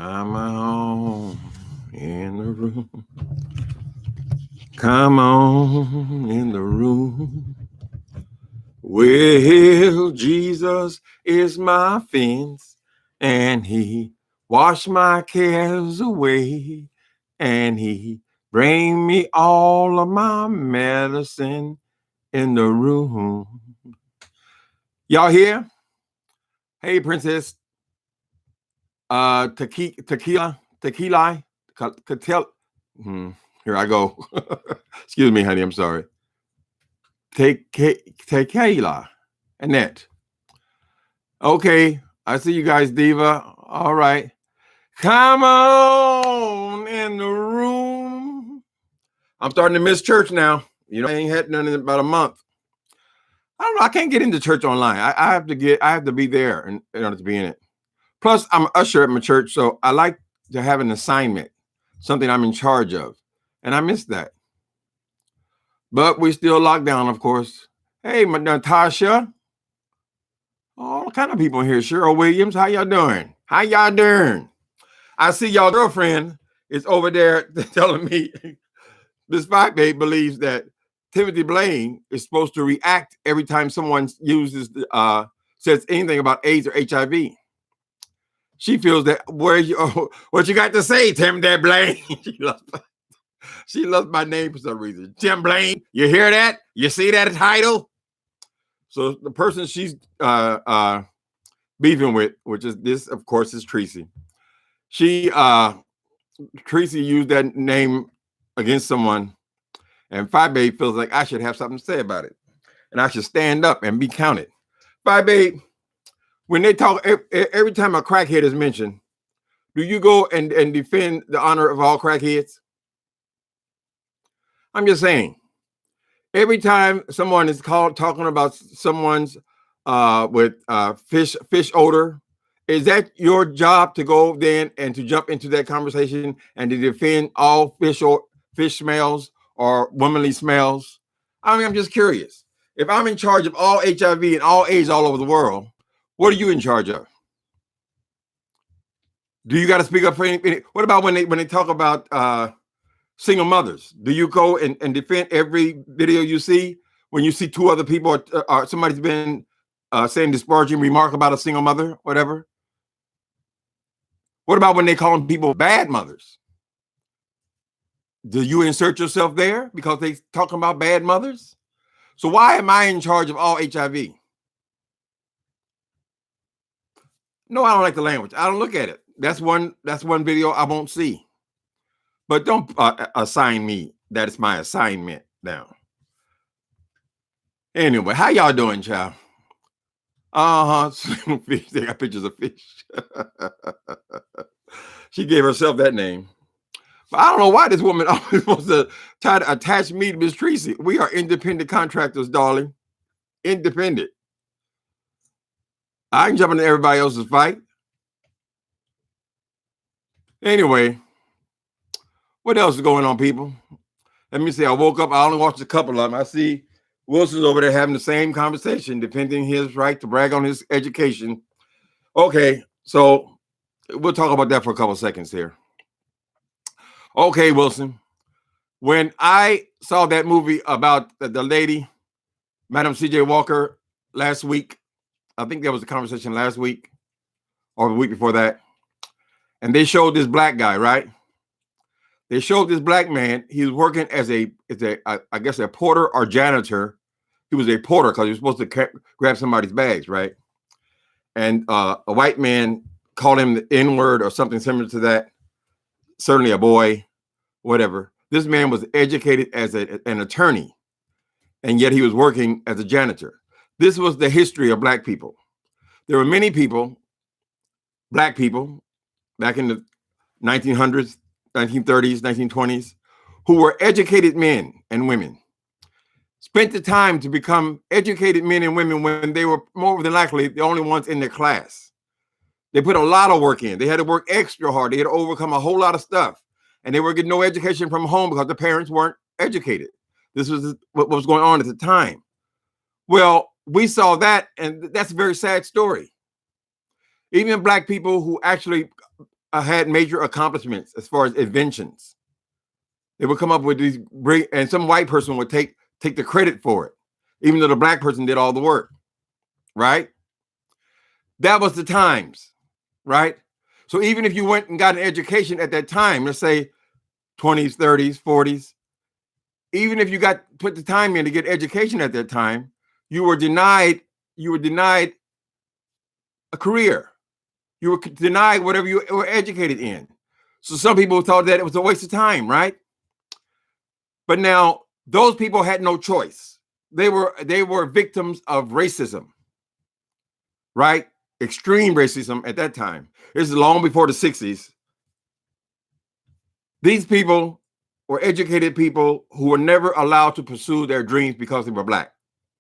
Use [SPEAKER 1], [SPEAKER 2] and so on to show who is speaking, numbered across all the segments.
[SPEAKER 1] I'm home in the room. Come on in the room. Well, Jesus is my fence, and he washed my cares away, and he bring me all of my medicine in the room. Y'all here? Hey, Princess. Tequila. Catel. Here I go. Excuse me, honey. I'm sorry. Tequila. Annette. Okay. I see you guys, Diva. All right. Come on in the room. I'm starting to miss church now. You know, I ain't had none in about a month. I don't know. I can't get into church online. I have to be there in order to be in it. Plus, I'm an usher at my church, so I like to have an assignment, something I'm in charge of. And I miss that. But we still locked down, of course. Hey, Natasha. All kind of people in here. Cheryl Williams, how y'all doing? How y'all doing? I see y'all girlfriend is over there telling me this fight babe believes that Timothy Blaine is supposed to react every time someone says anything about AIDS or HIV. She feels that what you got to say, Tim Blaine? She loves my name for some reason. Tim Blaine, you hear that? You see that title? So the person she's beefing with, which is this, of course, is Tracy. Tracy used that name against someone, and Phi Babe feels like I should have something to say about it, and I should stand up and be counted. Phi Babe, when they talk, every time a crackhead is mentioned, do you go and defend the honor of all crackheads? I'm just saying. Every time someone is talking about someone's with fish odor, is that your job to go then and to jump into that conversation and to defend all fish smells or womanly smells? I mean, I'm just curious. If I'm in charge of all HIV and all AIDS all over the world, what are you in charge of? Do you got to speak up for anything? What about when they talk about single mothers? Do you go and defend every video you see when you see two other people or somebody's been saying disparaging remark about a single mother, whatever? What about when they call people bad mothers? Do you insert yourself there because they talking about bad mothers? So why am I in charge of all HIV? No, I don't like the language. I don't look at it. That's one video I won't see. But don't assign me. That is my assignment now. Anyway, how y'all doing, child? Fish. They got pictures of fish. She gave herself that name. But I don't know why this woman always wants to try to attach me to Miss Tracy. We are independent contractors, darling. Independent. I can jump into everybody else's fight. Anyway, what else is going on, people? Let me see. I woke up. I only watched a couple of them. I see Wilson's over there having the same conversation, defending his right to brag on his education. Okay, so we'll talk about that for a couple of seconds here. Okay, Wilson. When I saw that movie about the lady, Madam C.J. Walker, last week, I think there was a conversation last week or the week before that, and they showed this black guy, right? They showed this black man. He was working as I guess a porter or janitor. He was a porter because he was supposed to grab somebody's bags, right? And a white man called him the N-word or something similar to that. Certainly a boy, whatever. This man was educated as an attorney, and yet he was working as a janitor. This was the history of black people. There were many people, black people, back in the 1900s, 1930s, 1920s, who were educated men and women, spent the time to become educated men and women when they were more than likely the only ones in their class. They put a lot of work in. They had to work extra hard. They had to overcome a whole lot of stuff. And they were getting no education from home because the parents weren't educated. This was what was going on at the time. Well, we saw that, and that's a very sad story. Even black people who actually had major accomplishments as far as inventions. They would come up with these great, and some white person would take the credit for it, even though the black person did all the work, right? That was the times, right? So even if you went and got an education at that time, let's say 20s, 30s, 40s, even if you got put the time in to get education at that time, you were denied a career. You were denied whatever you were educated in. So some people thought that it was a waste of time, right? But now those people had no choice. They were victims of racism, right? Extreme racism at that time. This is long before the 60s. These people were educated people who were never allowed to pursue their dreams because they were black,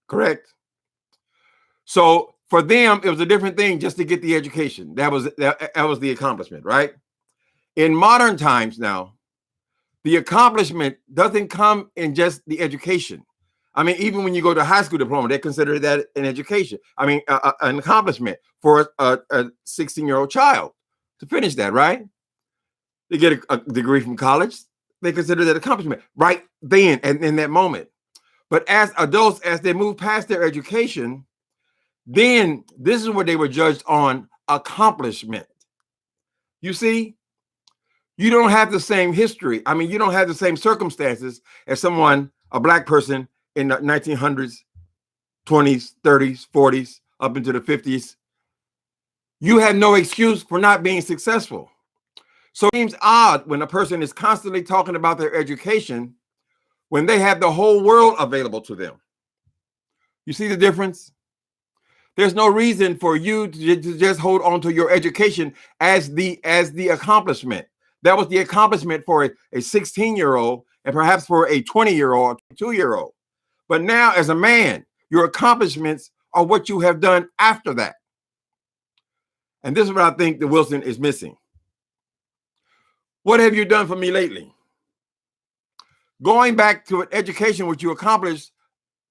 [SPEAKER 1] correct? So for them, it was a different thing just to get the education. That was the accomplishment, right? In modern times now, the accomplishment doesn't come in just the education. I mean, even when you go to high school diploma, they consider that an education. I mean, an accomplishment for a 16-year-old child to finish that, right? They get a degree from college. They consider that accomplishment right then and in that moment. But as adults, as they move past their education, then this is where they were judged on accomplishment. You see, you don't have the same history. I mean, you don't have the same circumstances as someone, a black person in the 1900s, 20s, 30s, 40s, up into the 50s. You have no excuse for not being successful. So it seems odd when a person is constantly talking about their education when they have the whole world available to them. You see the difference? There's no reason for you to just hold on to your education as the accomplishment. That was the accomplishment for a 16-year-old and perhaps for a 20-year-old, 2-year-old. But now as a man, your accomplishments are what you have done after that. And this is what I think that Wilson is missing. What have you done for me lately? Going back to an education which you accomplished,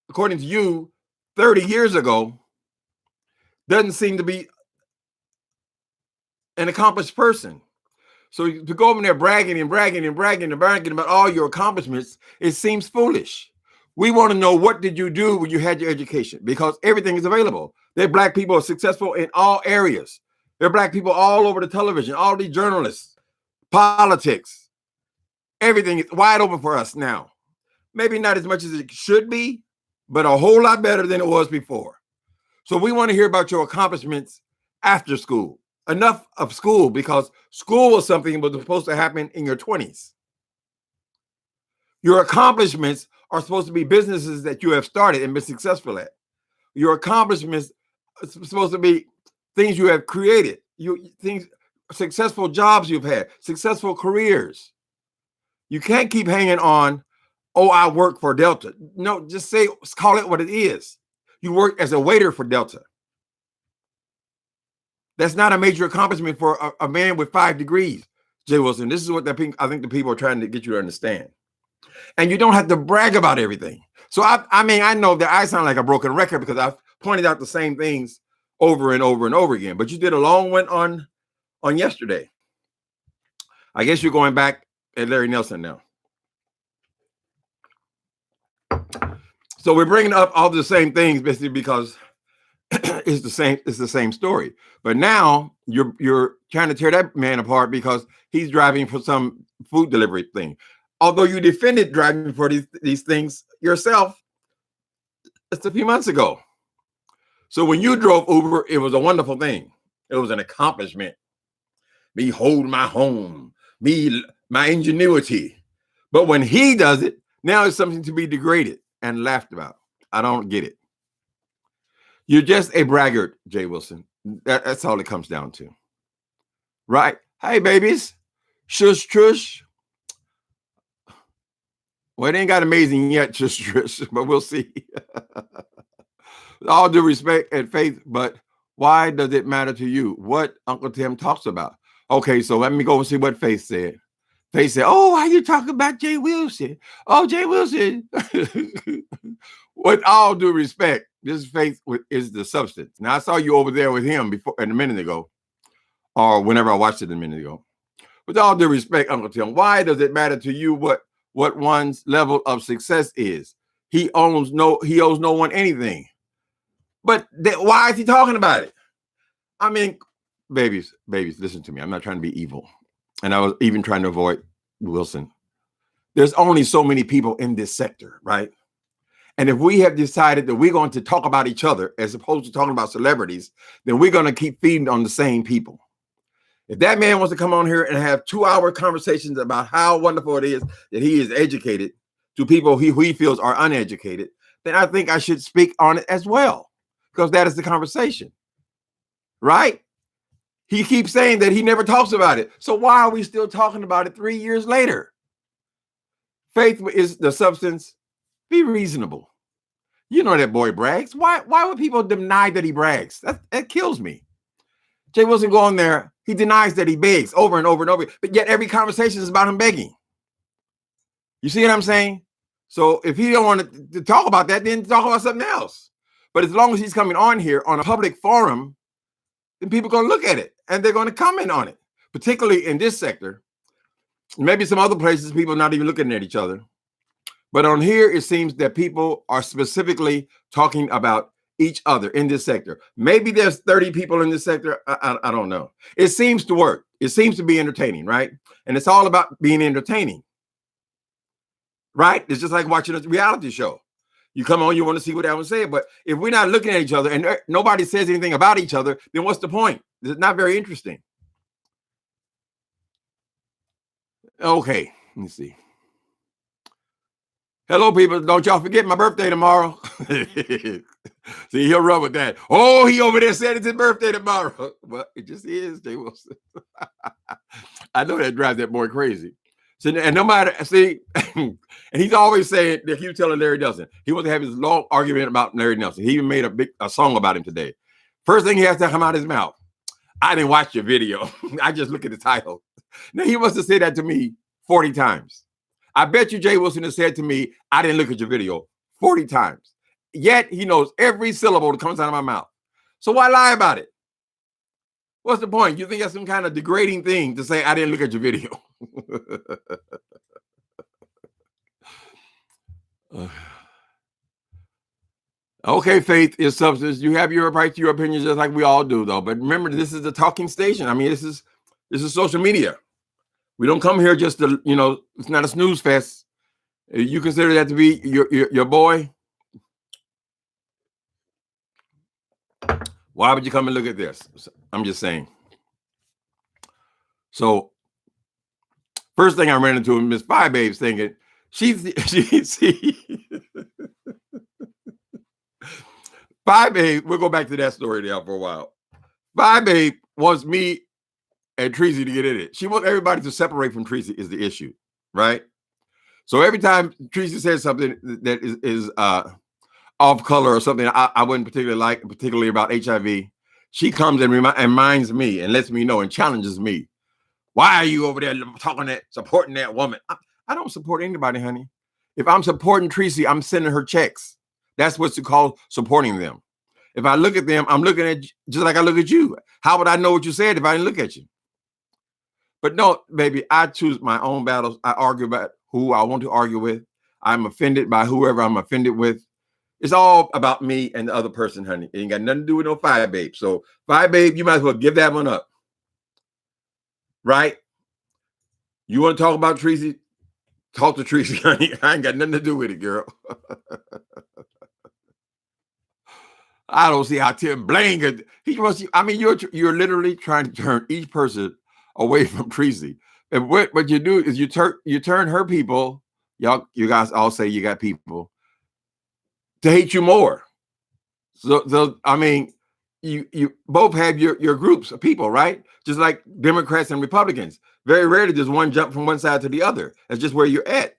[SPEAKER 1] according to you, 30 years ago, doesn't seem to be an accomplished person. So to go over there bragging about all your accomplishments, it seems foolish. We want to know, what did you do when you had your education? Because everything is available. There are black people who are successful in all areas. There are black people all over the television, all these journalists, politics. Everything is wide open for us now. Maybe not as much as it should be, but a whole lot better than it was before. So we want to hear about your accomplishments after school. Enough of school, because school was something that was supposed to happen in your 20s. Your accomplishments are supposed to be businesses that you have started and been successful at. Your accomplishments are supposed to be things you have created, successful jobs you've had, successful careers. You can't keep hanging on, oh, I work for Delta. No, just call it what it is. You work as a waiter for Delta. That's not a major accomplishment for a man with 5 degrees, Jay Wilson. This is what I think the people are trying to get you to understand. And you don't have to brag about everything. So I mean, I know that I sound like a broken record because I've pointed out the same things over and over and over again. But you did a long one on yesterday. I guess you're going back at Larry Nelson now. So we're bringing up all the same things basically because it's the same story. But now you're trying to tear that man apart because he's driving for some food delivery thing. Although you defended driving for these things yourself just a few months ago. So when you drove Uber, it was a wonderful thing. It was an accomplishment. Me hold my home, my ingenuity. But when he does it, now it's something to be degraded and laughed about. I don't get it. You're just a braggart, Jay Wilson. That's all it comes down to. Right? Hey, babies. Shush, trush. Well, it ain't got amazing yet, shush, trush, but we'll see. All due respect and faith, but why does it matter to you what Uncle Tim talks about? Okay, so let me go and see what Faith said. Faith said, oh, why you talking about Jay Wilson? Oh, Jay Wilson. With all due respect, this Faith is the substance. Now, I saw you over there with him before a minute ago, or whenever I watched it a minute ago. With all due respect, Uncle Tim, why does it matter to you what one's level of success is? He owes no one anything. But why is he talking about it? I mean, babies, listen to me. I'm not trying to be evil. And I was even trying to avoid Wilson. There's only so many people in this sector, right? And if we have decided that we're going to talk about each other as opposed to talking about celebrities, then we're going to keep feeding on the same people. If that man wants to come on here and have 2-hour conversations about how wonderful it is that he is educated to people who he feels are uneducated, then I think I should speak on it as well, because that is the conversation, right? He keeps saying that he never talks about it. So why are we still talking about it 3 years later? Faith is the substance. Be reasonable. You know that boy brags. Why would people deny that he brags? That kills me. Jay Wilson go on there. He denies that he begs over and over and over, but yet every conversation is about him begging. You see what I'm saying? So if he don't want to talk about that, then talk about something else. But as long as he's coming on here on a public forum, then people are going to look at it and they're going to comment on it, particularly in this sector. Maybe some other places, people are not even looking at each other. But on here, it seems that people are specifically talking about each other in this sector. Maybe there's 30 people in this sector. I don't know. It seems to work. It seems to be entertaining, right? And it's all about being entertaining, right? It's just like watching a reality show. You come on, you want to see what that one said. But if we're not looking at each other and nobody says anything about each other, then what's the point? It's not very interesting. Okay, let me see. Hello, people. Don't y'all forget my birthday tomorrow. See, he'll run with that. Oh, he over there said it's his birthday tomorrow. Well, it just is, Jay Wilson. I know that drives that boy crazy. So, and no matter, see, and he's always saying that he was telling Larry Nelson. He wants to have his long argument about Larry Nelson. He even made a song about him today. First thing he has to come out of his mouth. I didn't watch your video. I just look at the title. Now, he must have said that to me 40 times. I bet you Jay Wilson has said to me, I didn't look at your video 40 times. Yet he knows every syllable that comes out of my mouth. So why lie about it? What's the point? You think that's some kind of degrading thing to say, I didn't look at your video? Okay, Faith is substance. You have your right to your opinions just like we all do, though. But remember, this is a talking station. I mean, this is social media. We don't come here just to, it's not a snooze fest. You consider that to be your boy? Why would you come and look at this? I'm just saying. So, first thing I ran into Miss Five Babes thinking, Five Babe, we'll go back to that story there for a while. Five Babe wants me and Tracy to get in it. She wants everybody to separate from Tracy is the issue, right? So every time Tracy says something that is off color or something I wouldn't particularly like, particularly about HIV, she comes and reminds me and lets me know and challenges me. Why are you over there supporting that woman? I don't support anybody, honey. If I'm supporting Tracy, I'm sending her checks. That's what's called supporting them. If I look at them, I'm looking at just like I look at you. How would I know what you said if I didn't look at you? But no, baby, I choose my own battles. I argue about who I want to argue with. I'm offended by whoever I'm offended with. It's all about me and the other person, honey. It ain't got nothing to do with no Five Babe. So Five Babe, you might as well give that one up. Right? You want to talk about Tracy? Talk to Tracy, honey. I ain't got nothing to do with it, girl. I don't see how Tim Blaine could. You're literally trying to turn each person away from Tracy. And what you do is you turn her people, you guys all say you got people, to hate you more. So I mean, you both have your groups of people, right? Just like Democrats and Republicans. Very rarely does one jump from one side to the other. That's just where you're at.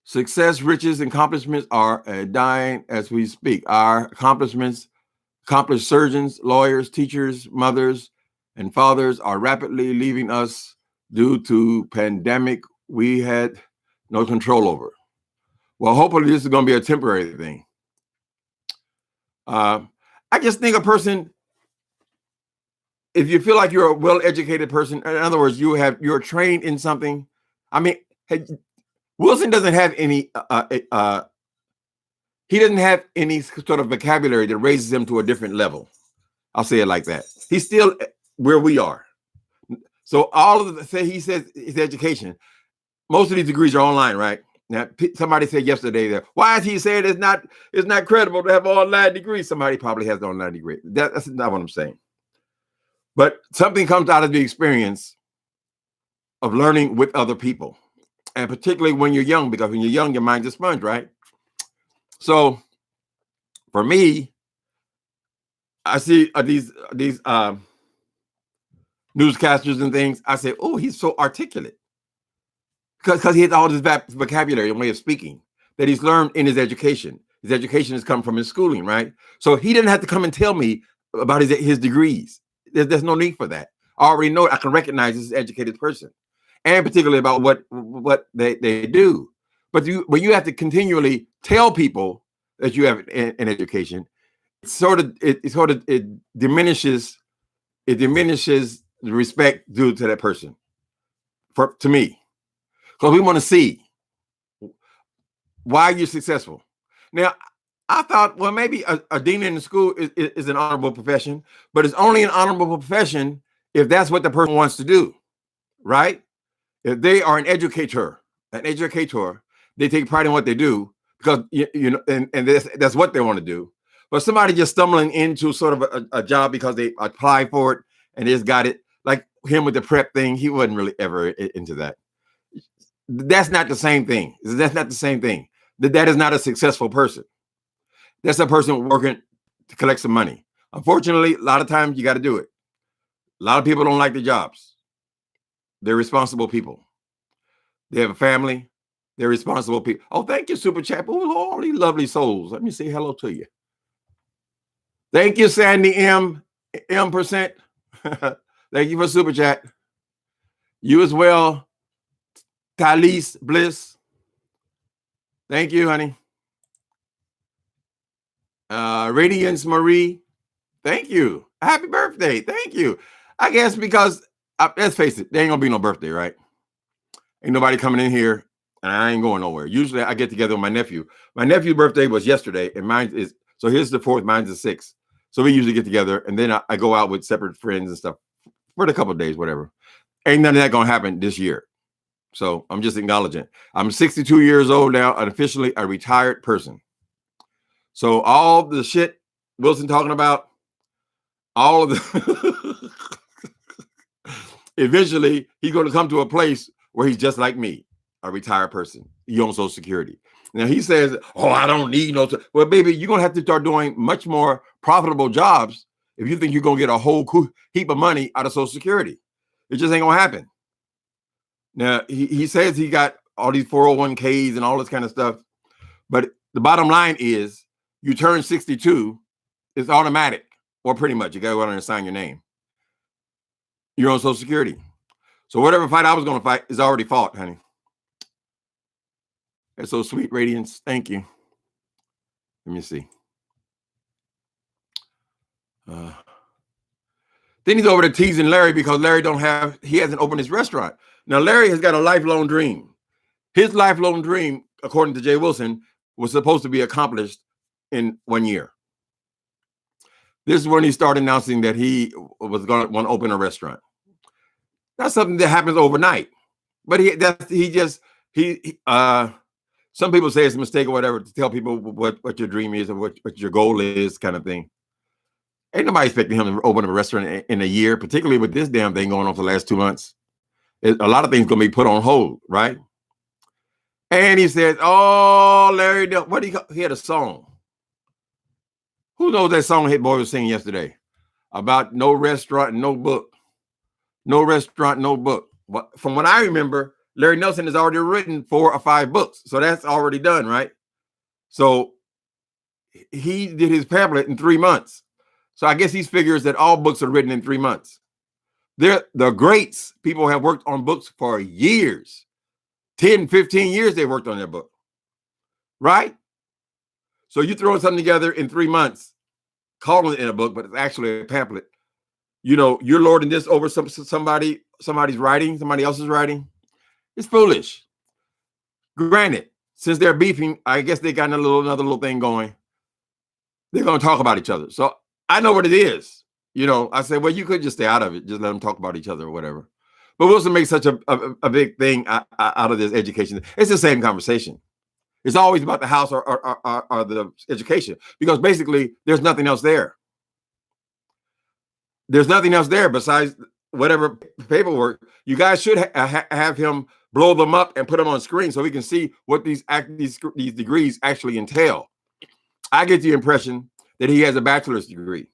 [SPEAKER 1] Success, riches, and accomplishments are dying as we speak. Our accomplished surgeons, lawyers, teachers, mothers, and fathers are rapidly leaving us due to pandemic we had no control over. Well, hopefully this is going to be a temporary thing. I just think a person if you feel like you're a well-educated person, in other words, you're trained in something. I mean, hey, Wilson doesn't have any. He doesn't have any sort of vocabulary that raises him to a different level. I'll say it like that. He's still where we are. So all of the, say he says his education, most of these degrees are online, right? Now, somebody said yesterday that why is he saying it's not credible to have online degrees? Somebody probably has an online degree. That's not what I'm saying. But something comes out of the experience of learning with other people, and particularly when you're young, because when you're young, your mind's a sponge, right? So for me, I see these newscasters and things. I say, oh, he's so articulate because he has all this vocabulary and way of speaking that he's learned in his education. His education has come from his schooling, right? So he didn't have to come and tell me about his degrees. There's no need for that. I already know. I can recognize this educated person, and particularly about what they do. But you have to continually tell people that you have an education. It diminishes the respect due to that person. To me, because we want to see why you're successful. Now, I thought, well, maybe a dean in the school is an honorable profession, but it's only an honorable profession if that's what the person wants to do, right? If they are an educator, they take pride in what they do because you know, and that's what they want to do. But somebody just stumbling into sort of a job because they apply for it and they just got it, like him with the prep thing, he wasn't really ever into that. That's not the same thing. That's not the same thing. That is not a successful person. That's a person working to collect some money. Unfortunately, a lot of times you got to do it. A lot of people don't like the jobs. They're responsible people. They have a family. They're responsible people. Oh, thank you, Super Chat. Oh, all these lovely souls. Let me say hello to you. Thank you, Sandy M. M%. Thank you for Super Chat. You as well, Talise Bliss. Thank you, honey. Radiance Marie. Thank you. Happy birthday. Thank you. I guess because, let's face it, there ain't going to be no birthday, right? Ain't nobody coming in here, and I ain't going nowhere. Usually I get together with my nephew. My nephew's birthday was yesterday, and mine is, so here's the 4th, mine's the 6th. So we usually get together, and then I go out with separate friends and stuff for a couple of days, whatever. Ain't none of that going to happen this year. So I'm just acknowledging. I'm 62 years old now, and officially a retired person. So all the shit Wilson talking about, all of the, eventually he's going to come to a place where he's just like me, a retired person. He owns Social Security. Now he says, oh, I don't need no. Well, baby, you're going to have to start doing much more profitable jobs if you think you're going to get a whole heap of money out of Social Security. It just ain't going to happen. Now, he says he got all these 401ks and all this kind of stuff. But the bottom line is you turn 62, it's automatic, or pretty much. You got to go out and sign your name. You're on Social Security. So whatever fight I was going to fight is already fought, honey. That's so sweet, Radiance. Thank you. Let me see. Then he's over to teasing Larry because Larry he hasn't opened his restaurant. Now, Larry has got a lifelong dream. His lifelong dream, according to Jay Wilson, was supposed to be accomplished in 1 year. This is when he started announcing that he was going to want to open a restaurant. That's something that happens overnight. But some people say it's a mistake or whatever to tell people what your dream is or what your goal is, kind of thing. Ain't nobody expecting him to open a restaurant in a year, particularly with this damn thing going on for the last 2 months. A lot of things going to be put on hold, right? And he said, oh, Larry, he had a song. Who knows that song Hit Boy was singing yesterday? About no restaurant, no book. No restaurant, no book. From what I remember, Larry Nelson has already written 4 or 5 books. So that's already done, right? So he did his pamphlet in 3 months. So I guess he figures that all books are written in 3 months. They're the greats. People have worked on books for years. 10, 15 years they worked on their book. Right? So you throw something together in 3 months, calling it in a book, but it's actually a pamphlet. you know, you're lording this over somebody's writing, somebody else's writing. It's foolish. Granted, since they're beefing, I guess they got another little thing going. They're going to talk about each other. So I know what it is. You know, I said, well, you could just stay out of it. Just let them talk about each other or whatever. But Wilson makes such a big thing out of this education. It's the same conversation. It's always about the house or the education, because basically there's nothing else there. There's nothing else there besides whatever paperwork. You guys should have him blow them up and put them on screen so we can see what these degrees actually entail. I get the impression that he has a bachelor's degree.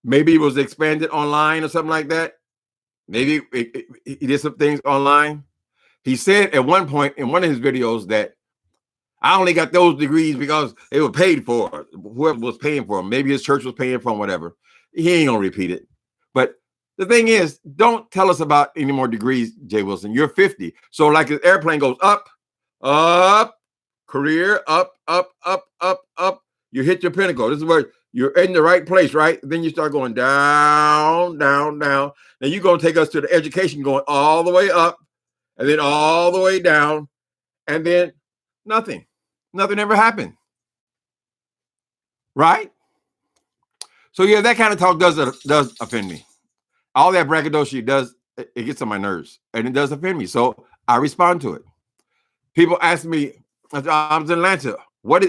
[SPEAKER 1] Maybe it was expanded online or something like that. Maybe he did some things online. He said at one point in one of his videos that I only got those degrees because they were paid for. Whoever was paying for them. Maybe his church was paying for them, whatever. He ain't gonna repeat it. But the thing is, don't tell us about any more degrees, Jay Wilson. You're 50. So like the airplane goes up, career, up. You hit your pinnacle. This is where you're in the right place, right? Then you start going down. Then you're going to take us to the education going all the way up and then all the way down. And then nothing. Nothing ever happened. Right? So yeah, that kind of talk does offend me. All that braggadocio does, it gets on my nerves. And it does offend me. So I respond to it. People ask me, I was in Atlanta. What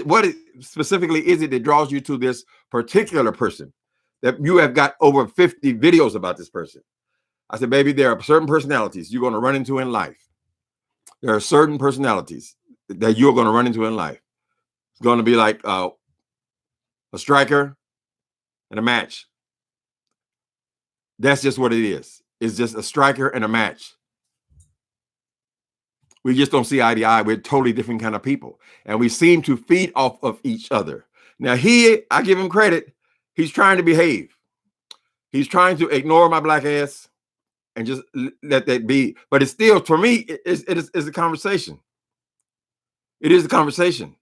[SPEAKER 1] specifically is it that draws you to this particular person that you have got over 50 videos about this person? I said, baby, there are certain personalities you're going to run into in life. There are certain personalities that you're going to run into in life. It's going to be like a striker and a match. That's just what it is. It's just a striker and a match. We just don't see eye to eye. We're totally different kind of people. And we seem to feed off of each other. Now, I give him credit. He's trying to behave. He's trying to ignore my black ass and just let that be. But it's still, for me, it is a conversation. It is a conversation.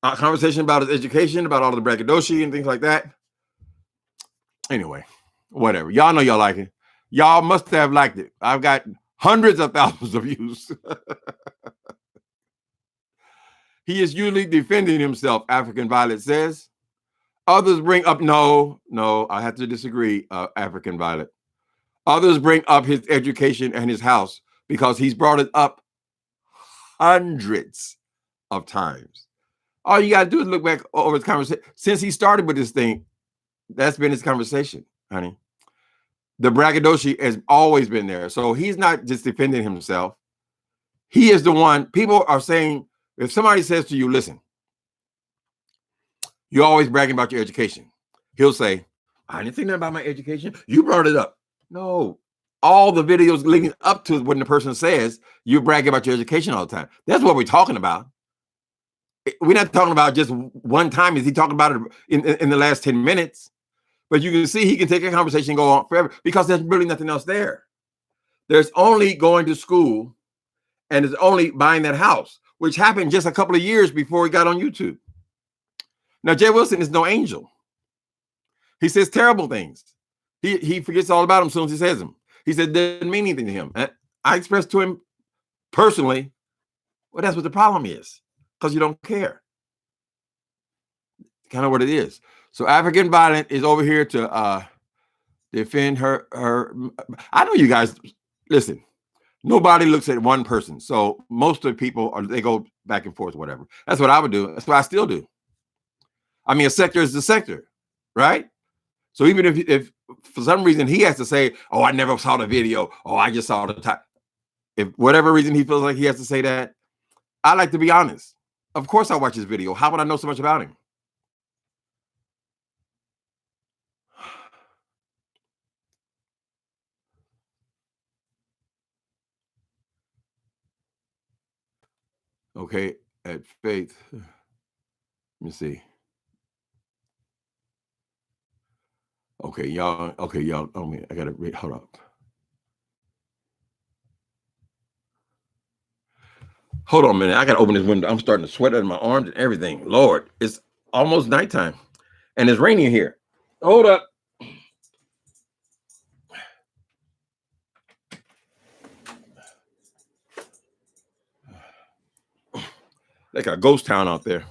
[SPEAKER 1] A conversation about his education, about all the braggadocio and things like that. Anyway, whatever. Y'all know y'all like it. Y'all must have liked it. I've got hundreds of thousands of views. He is usually defending himself, African Violet says. Others bring up, no, I have to disagree, African Violet. Others bring up his education and his house because he's brought it up hundreds of times. All you got to do is look back over his conversation. Since he started with this thing, that's been his conversation, honey. The braggadocio has always been there. So he's not just defending himself. He is the one. People are saying, if somebody says to you, listen, you're always bragging about your education. He'll say, I didn't think nothing about my education. You brought it up. No, all the videos leading up to when the person says you're bragging about your education all the time. That's what we're talking about. We're not talking about just one time. Is he talking about it in the last 10 minutes? But you can see he can take a conversation and go on forever because there's really nothing else there. There's only going to school and it's only buying that house, which happened just a couple of years before he got on YouTube. Now, Jay Wilson is no angel. He says terrible things. He forgets all about them as soon as he says them. He said, didn't mean anything to him. And I expressed to him personally, well, that's what the problem is, because you don't care. Kind of what it is. So African Violet is over here to defend her. I know you guys, listen, nobody looks at one person. So most of the people, they go back and forth, whatever. That's what I would do. That's what I still do. I mean, a sector is the sector, right? So even if for some reason he has to say, oh, I never saw the video. Oh, I just saw the time. If whatever reason he feels like he has to say that, I like to be honest. Of course I watch his video. How would I know so much about him? Okay, at Faith. Let me see. Okay, y'all. I gotta read. Hold up. Hold on a minute. I gotta open this window. I'm starting to sweat in my arms and everything. Lord, it's almost nighttime, and it's raining here. Hold up. Like a ghost town out there.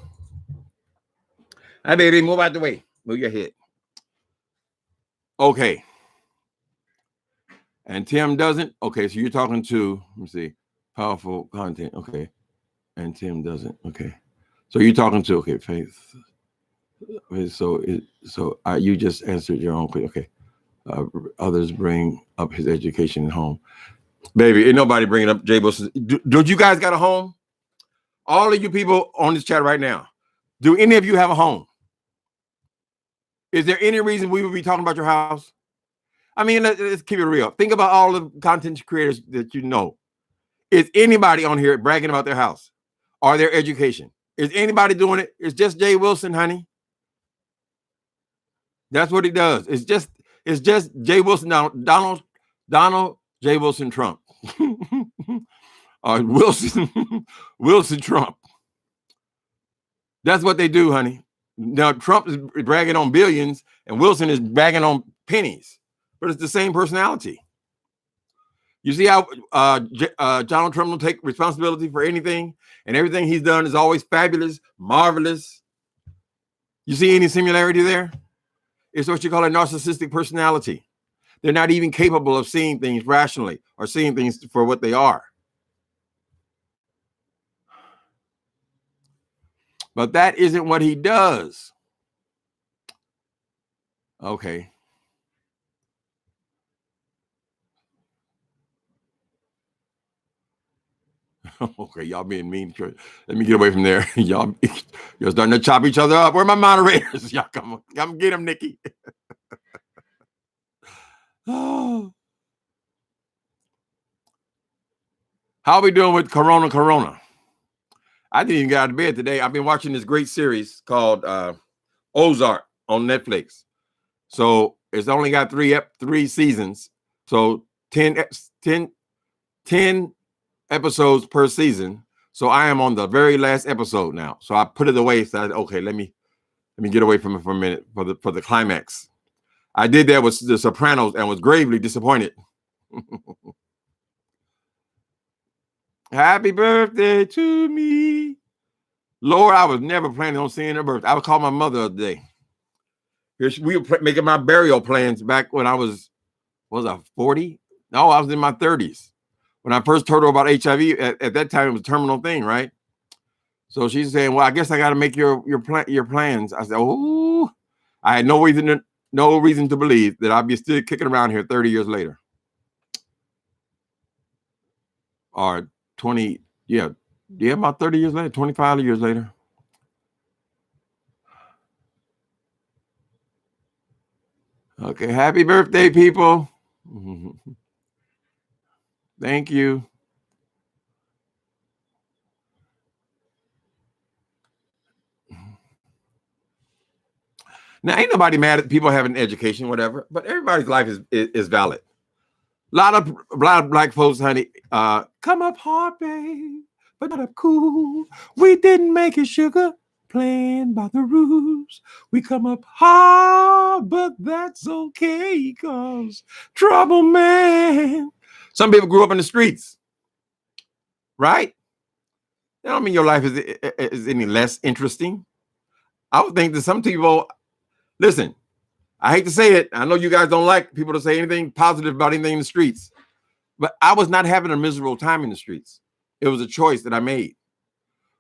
[SPEAKER 1] Hi, baby, move out the way. Move your head. Okay. And Tim doesn't. Okay, so you're talking to, let me see, powerful content. Okay. And Tim doesn't. Okay. So you're talking to, okay, Faith. So you just answered your own question. Okay. Others bring up his education at home. Baby, ain't nobody bringing up Jay Wilson. Do you guys got a home? All of you people on this chat right now, do any of you have a home? Is there any reason we would be talking about your house? I mean, let's keep it real. Think about all the content creators that you know. Is anybody on here bragging about their house or their education? Is anybody doing it? It's just Jay Wilson, honey. That's what he does. It's just Jay Wilson, Donald J. Wilson Trump. Wilson Trump. That's what they do, honey. Now Trump is bragging on billions and Wilson is bragging on pennies, but it's the same personality. You see how Donald Trump will take responsibility for anything, and everything he's done is always fabulous, marvelous. You see any similarity there? It's what you call a narcissistic personality. They're not even capable of seeing things rationally or seeing things for what they are. But that isn't what he does. Okay. Okay, y'all being mean. Let me get away from there. Y'all, you're starting to chop each other up. Where are my moderators? Y'all come get them, Nikki. Oh. How are we doing with Corona? I didn't even get out of bed today. I've been watching this great series called Ozark on Netflix. So it's only got three seasons. So 10 episodes per season. So I am on the very last episode now. So I put it away. So okay, let me get away from it for a minute for the climax. I did that with The Sopranos and was gravely disappointed. Happy birthday to me. Lord, I was never planning on seeing her birthday. I would call my mother the other day. We were making my burial plans back when I was I 40? No, I was in my 30s. When I first told her about HIV, at that time it was a terminal thing, right? So she's saying, "Well, I guess I got to make your plans." I said, "Oh, I had no reason to believe that I'd be still kicking around here 30 years later, or 20, yeah, about 30 years later, 25 years later." Okay, happy birthday, people! Thank you. Now, ain't nobody mad at people having education, whatever, but everybody's life is valid. A lot of black folks, honey, come up hard, babe, but not up cool. We didn't make it, sugar, playing by the rules. We come up hard, but that's okay, cause trouble, man. Some people grew up in the streets, right? That don't mean your life is any less interesting. I would think that some people, listen, I hate to say it. I know you guys don't like people to say anything positive about anything in the streets, but I was not having a miserable time in the streets. It was a choice that I made.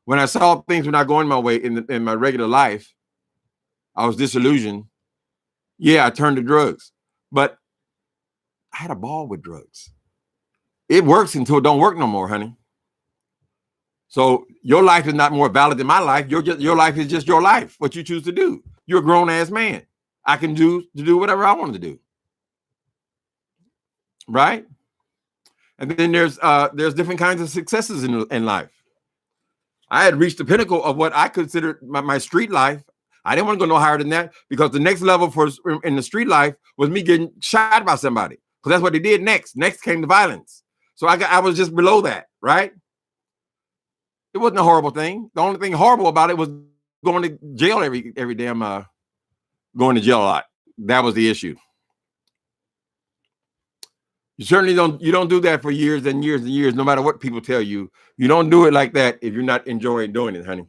[SPEAKER 1] When I saw things were not going my way in my regular life, I was disillusioned. Yeah, I turned to drugs, but I had a ball with drugs. It works until it don't work no more, honey. So your life is not more valid than my life. Your life is just your life, what you choose to do. You're a grown-ass man. I can do whatever I want to do. Right? And then there's different kinds of successes in life. I had reached the pinnacle of what I considered my street life. I didn't want to go no higher than that because the next level in the street life was me getting shot by somebody, because that's what they did next. Next came the violence. So I was just below that, right? It wasn't a horrible thing. The only thing horrible about it was going to jail every damn going to jail a lot. That was the issue. You certainly don't. You don't do that for years and years and years, no matter what people tell you. You don't do it like that if you're not enjoying doing it, honey.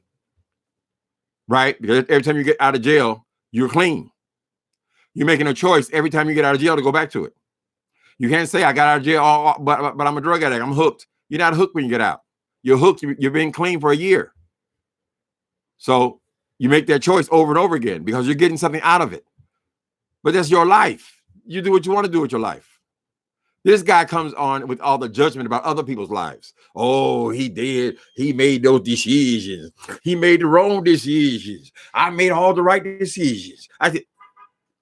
[SPEAKER 1] Right? Because every time you get out of jail, you're clean. You're making a choice every time you get out of jail to go back to it. You can't say I got out of jail, but I'm a drug addict. I'm hooked. You're not hooked when you get out. You're hooked. You're being clean for a year. So you make that choice over and over again because you're getting something out of it. But that's your life. You do what you want to do with your life. This guy comes on with all the judgment about other people's lives. Oh, he did. He made those decisions. He made the wrong decisions. I made all the right decisions.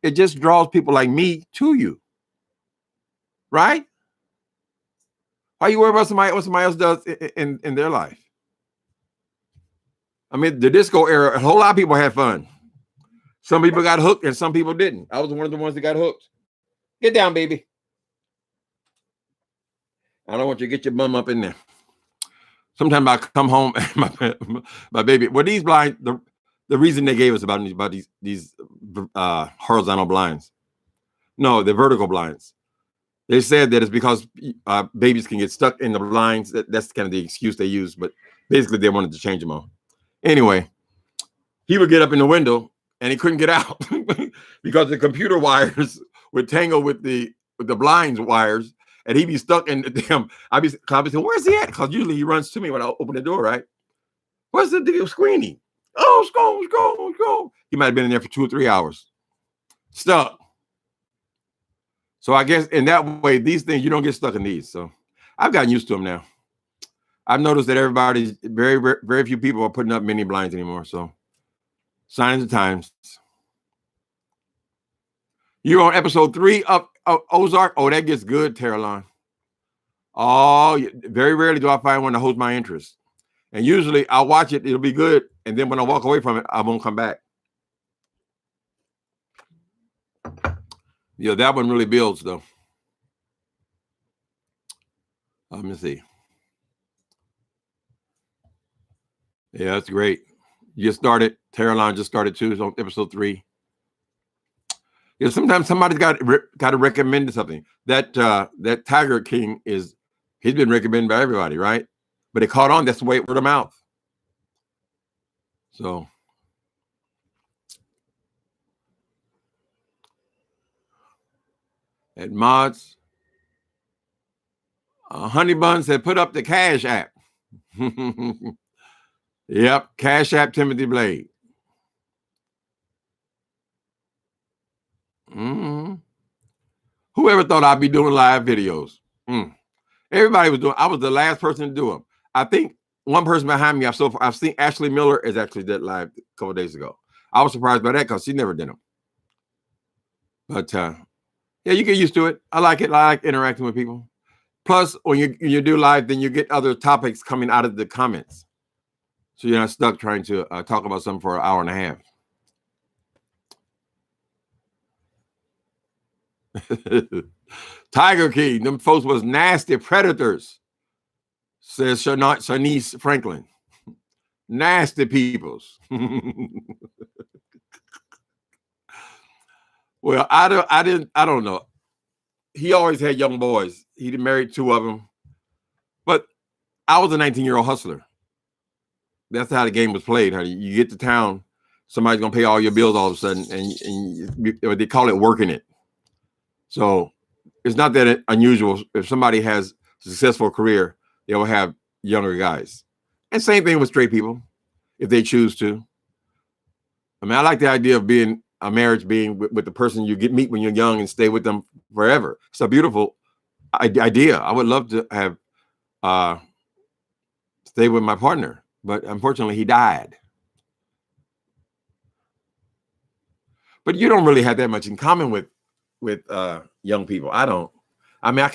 [SPEAKER 1] It just draws people like me to you. Right? Why you worry about what somebody else does in their life? I mean, the disco era, a whole lot of people had fun. Some people got hooked and some people didn't. I was one of the ones that got hooked. Get down, baby. I don't want you to get your bum up in there. Sometimes I come home and my baby. Well, these blinds, the reason they gave us about these horizontal blinds. No, the vertical blinds. They said that it's because babies can get stuck in the blinds. That's kind of the excuse they use, but basically they wanted to change them all. Anyway, he would get up in the window and he couldn't get out because the computer wires would tangle with the blinds wires, and he'd be stuck in the damn. I'd be saying, "Where's he at?" Because usually he runs to me when I open the door, right? What's the deal, Squeenie? Oh, let's go. He might have been in there for 2 or 3 hours, stuck. So I guess in that way, these things, you don't get stuck in these. So I've gotten used to them now. I've noticed that everybody's very few people are putting up mini blinds anymore. So signs of times. You're on episode 3 of Ozark. Oh, that gets good, Terralon. Oh, very rarely do I find one that holds my interest. And usually I'll watch it. It'll be good. And then when I walk away from it, I won't come back. Yeah, that one really builds, though. Let me see. Yeah, that's great. You just started. Terralon just started too. It's on episode 3. Yeah, sometimes somebody's got to recommend something. That Tiger King he's been recommended by everybody, right? But it caught on. That's the way it word of mouth. So at Mods, Honey Buns had put up the Cash App. Yep, Cash App Timothy Blade. Mm-hmm. Whoever thought I'd be doing live videos? Everybody was doing. I was the last person to do them. I think one person behind me. I've seen Ashley Miller is actually did live a couple of days ago. I was surprised by that because she never did them. But yeah, you get used to it. I like it. I like interacting with people. Plus, when you do live, then you get other topics coming out of the comments, so you're not stuck trying to talk about something for an hour and a half. Tiger King, them folks was nasty predators, says Shanice Franklin. Nasty peoples. Well, I don't know. He always had young boys. He married 2 of them. But I was a 19-year-old hustler. That's how the game was played, honey. You get to town, somebody's gonna pay all your bills all of a sudden, and they call it working it. So it's not that unusual. If somebody has a successful career, they will have younger guys. And same thing with straight people, if they choose to. I mean, I like the idea of being a marriage being with the person you meet when you're young and stay with them forever. It's a beautiful idea. I would love to have stay with my partner, but unfortunately he died. But you don't really have that much in common with young people. I don't. I mean,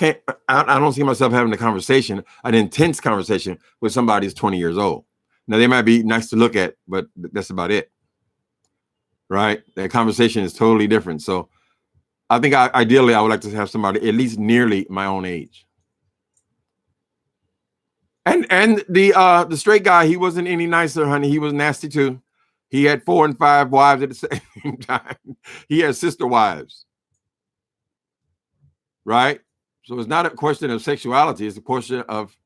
[SPEAKER 1] I don't see myself having a conversation, an intense conversation with somebody who's 20 years old. Now, they might be nice to look at, but that's about it. Right? That conversation is totally different. So I think ideally I would like to have somebody at least nearly my own age. And the straight guy, he wasn't any nicer, honey. He was nasty too. He had 4 and 5 wives at the same time. He had sister wives. Right? So it's not a question of sexuality. It's a question of,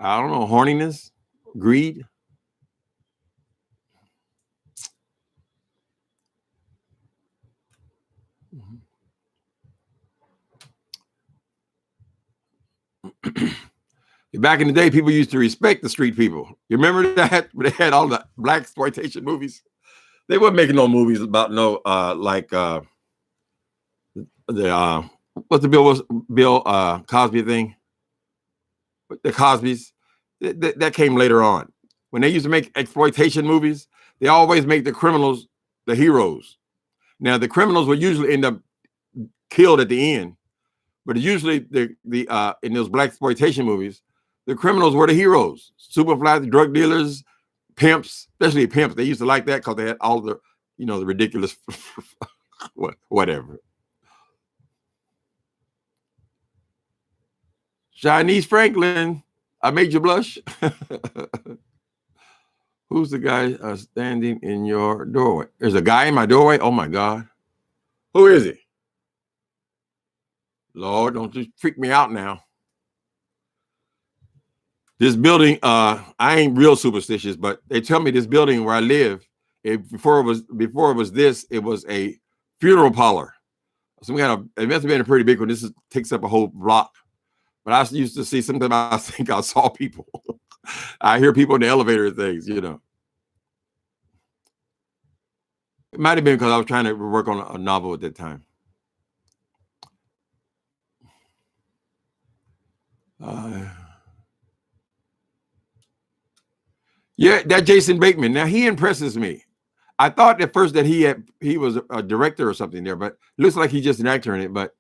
[SPEAKER 1] I don't know, horniness, greed. Back in the day, people used to respect the street people. You remember that? They had all the black exploitation movies. They weren't making no movies about no the what's the Bill Cosby thing? The Cosbys. That came later on. When they used to make exploitation movies, they always make the criminals the heroes. Now the criminals would usually end up killed at the end, but usually the in those black exploitation movies, the criminals were the heroes. Superfly, drug dealers, pimps, especially pimps. They used to like that because they had all the, the ridiculous whatever. Chinese Franklin, I made you blush. Who's the guy standing in your doorway? There's a guy in my doorway. Oh my God. Who is he? Lord, don't just freak me out now. This building, I ain't real superstitious, but they tell me this building where I live, before it was this, it was a funeral parlor. So it must have been a pretty big one. This takes up a whole block. But I used to see sometimes I think I saw people. I hear people in the elevator and things, It might have been because I was trying to work on a novel at that time. Yeah, that Jason Bateman. Now he impresses me. I thought at first that he was a director or something there, but it looks like he's just an actor in it. But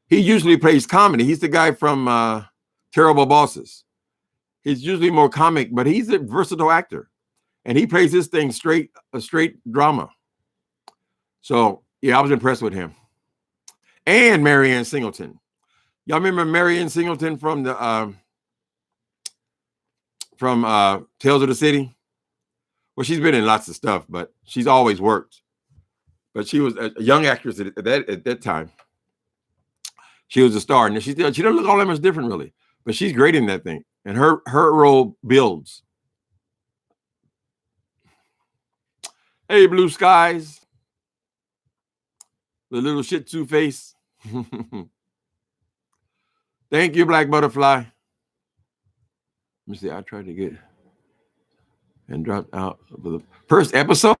[SPEAKER 1] he usually plays comedy. He's the guy from Terrible Bosses. He's usually more comic, but he's a versatile actor, and he plays this thing a straight drama. So yeah, I was impressed with him. And Marianne Singleton. Y'all remember Marianne Singleton from the Tales of the City? Well, she's been in lots of stuff, but she's always worked. But she was a young actress at that time. She was a star, and she doesn't look all that much different, really. But she's great in that thing, and her role builds. Hey, Blue Skies, the little Shih Tzu face. Thank you, Black Butterfly. Let me see. I tried to get and dropped out of the first episode.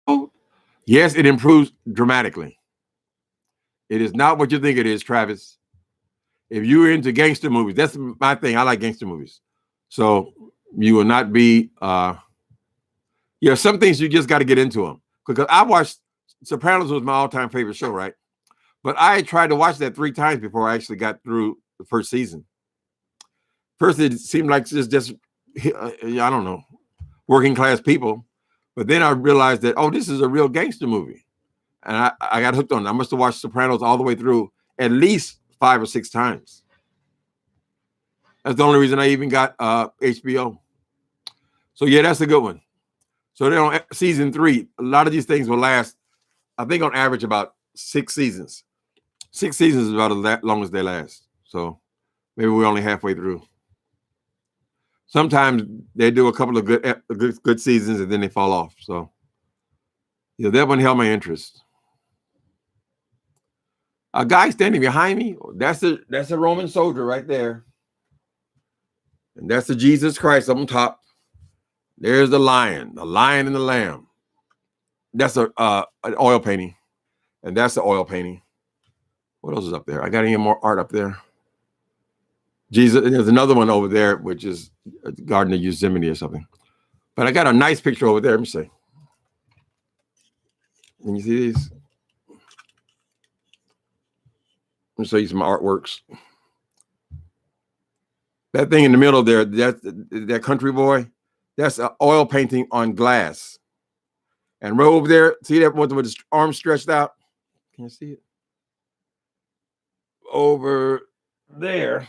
[SPEAKER 1] Yes, it improves dramatically. It is not what you think it is, Travis. If you're into gangster movies, that's my thing. I like gangster movies. So you will not be, some things you just got to get into them. Because I watched Sopranos was my all-time favorite show, right? But I tried to watch that 3 times before I actually got through the first season. First, it seemed like it's just I don't know, working class people. But then I realized that, this is a real gangster movie. And I got hooked on it. I must have watched Sopranos all the way through at least 5 or 6 times. That's the only reason I even got HBO. So yeah, that's a good one. So then on season 3, a lot of these things will last, I think on average about 6 seasons. 6 seasons is about as long as they last. So maybe we're only halfway through. Sometimes they do a couple of good seasons and then they fall off. So yeah, that one held my interest. A guy standing behind me, that's a Roman soldier right there. And that's the Jesus Christ on top. There's the lion and the lamb. That's an oil painting. And that's the oil painting. What else is up there? I got any more art up there? Jesus, and there's another one over there, which is a Garden of Yosemite or something. But I got a nice picture over there. Let me see. Can you see these? Let me show you some artworks. That thing in the middle there, that country boy, that's an oil painting on glass. And right over there, see that one with his arms stretched out? Can you see it? Over there,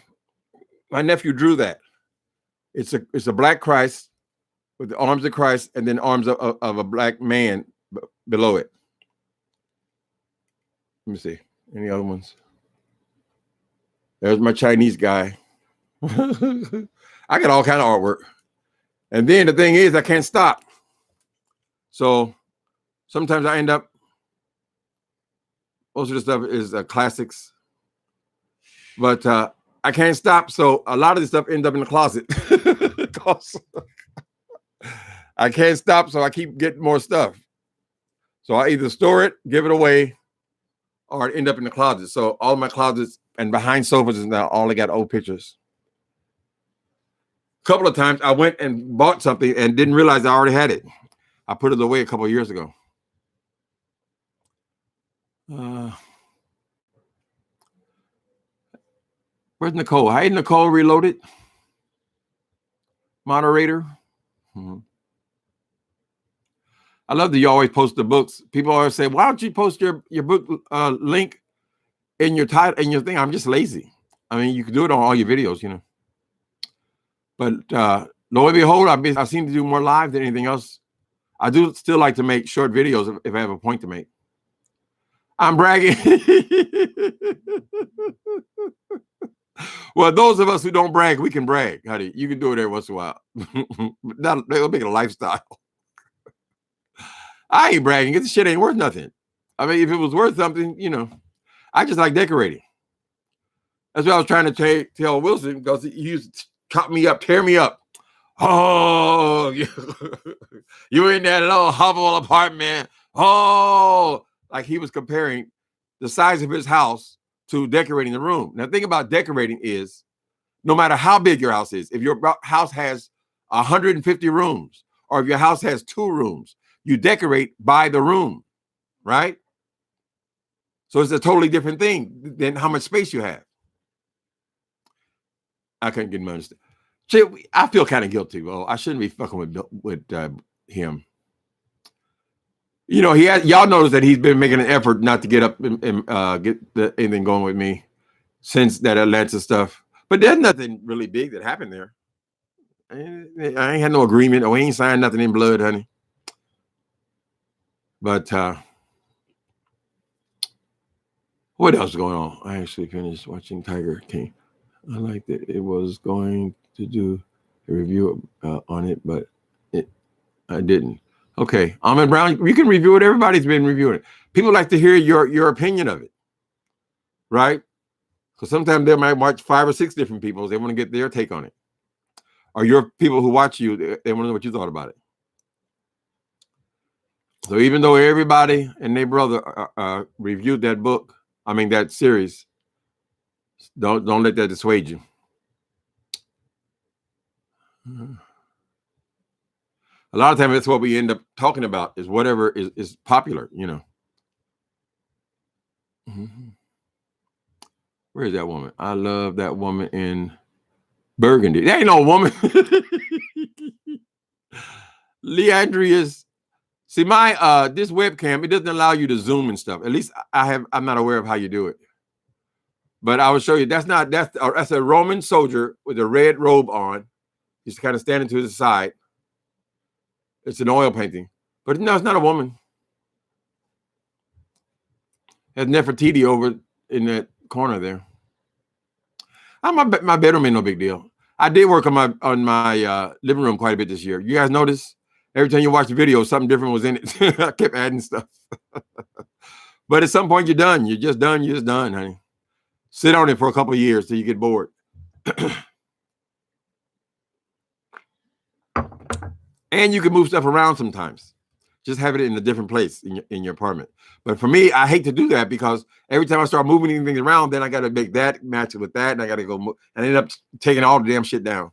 [SPEAKER 1] my nephew drew that. It's a black Christ with the arms of Christ and then arms of a black man below it. Let me see. Any other ones? There's my Chinese guy. I got all kind of artwork. And then the thing is, I can't stop. So sometimes I end up, most of the stuff is classics. But I can't stop. So a lot of this stuff ends up in the closet. I can't stop, so I keep getting more stuff. So I either store it, give it away, or end up in the closet. So all my closets and behind sofas is now all I got old pictures. A couple of times I went and bought something and didn't realize I already had it. I put it away a couple of years ago. Where's Nicole? Hey, Nicole, Reloaded. Moderator. Mm-hmm. I love that you always post the books. People always say, why don't you post your book link in your title and your thing? I'm just lazy. I mean, you can do it on all your videos, you know. But lo and behold, I seem to do more live than anything else. I do still like to make short videos if I have a point to make. I'm bragging. Well, those of us who don't brag, we can brag, honey. You can do it every once in a while. But that'll make it a lifestyle. I ain't bragging. This shit ain't worth nothing. I mean, if it was worth something, you know, I just like decorating. That's what I was trying to tell Wilson, because he used to cut me up, tear me up. Oh, you in that little hovel apartment. Oh, like he was comparing the size of his house to decorating the room. Now, the thing about decorating is, no matter how big your house is, if your house has 150 rooms, or if your house has 2 rooms, you decorate by the room, right? So it's a totally different thing than how much space you have. I couldn't get my understanding. I feel kind of guilty. Well, I shouldn't be fucking with him. You know, y'all notice that he's been making an effort not to get up and get anything going with me since that Atlanta stuff. But there's nothing really big that happened there. I ain't had no agreement, or we ain't signed nothing in blood, honey. But what else is going on? I actually finished watching Tiger King. I liked it. It was going to do a review on it, but I didn't. Okay, Almond Brown, you can review it. Everybody's been reviewing it. People like to hear your opinion of it, right? Because sometimes they might watch 5 or 6 different people. They want to get their take on it. Or your people who watch you, they want to know what you thought about it. So even though everybody and their brother reviewed that book, I mean that series, don't let that dissuade you. A lot of times that's what we end up talking about, is whatever is popular, you know. Mm-hmm. Where is that woman? I love that woman in Burgundy. There ain't no woman. Leandria's. See, my this webcam, it doesn't allow you to zoom and stuff. At least I'm not aware of how you do it. But I will show you. That's a Roman soldier with a red robe on. He's kind of standing to the side. It's an oil painting. But no, it's not a woman. There's Nefertiti over in that corner there. My bedroom ain't no big deal. I did work on my living room quite a bit this year. You guys notice? Every time you watch the video, something different was in it. I kept adding stuff. But at some point, you're done. You're just done, honey. Sit on it for a couple of years till you get bored. And you can move stuff around sometimes. Just have it in a different place in your apartment. But for me, I hate to do that, because every time I start moving anything around, then I got to make that match with that, and I got to go and I end up taking all the damn shit down.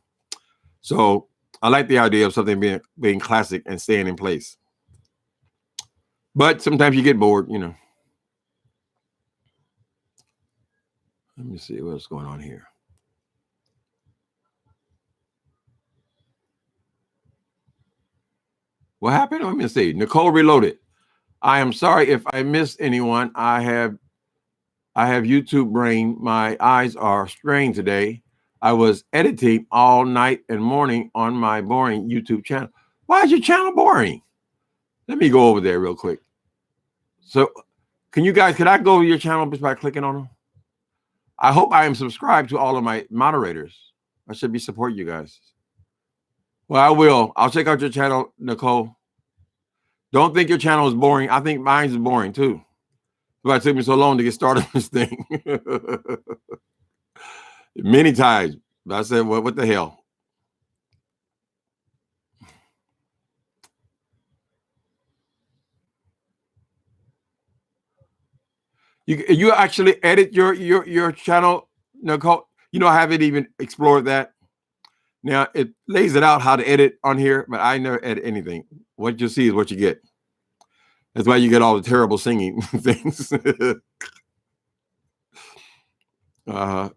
[SPEAKER 1] So I like the idea of something being classic and staying in place. But sometimes you get bored, you know. Let me see what's going on here. What happened? Let me see. Nicole Reloaded. I am sorry if I missed anyone. I have YouTube brain. My eyes are strained today. I was editing all night and morning on my boring YouTube channel. Why is your channel boring? Let me go over there real quick. So, could I go to your channel just by clicking on them? I hope I am subscribed to all of my moderators. I should be supporting you guys. Well, I will. I'll check out your channel, Nicole. Don't think your channel is boring. I think mine is boring too. But it took me so long to get started on this thing. Many times. But I said, well, what the hell? You actually edit your channel, Nicole? You know, I haven't even explored that. Now it lays it out how to edit on here, but I never edit anything. What you see is what you get. That's why you get all the terrible singing things. I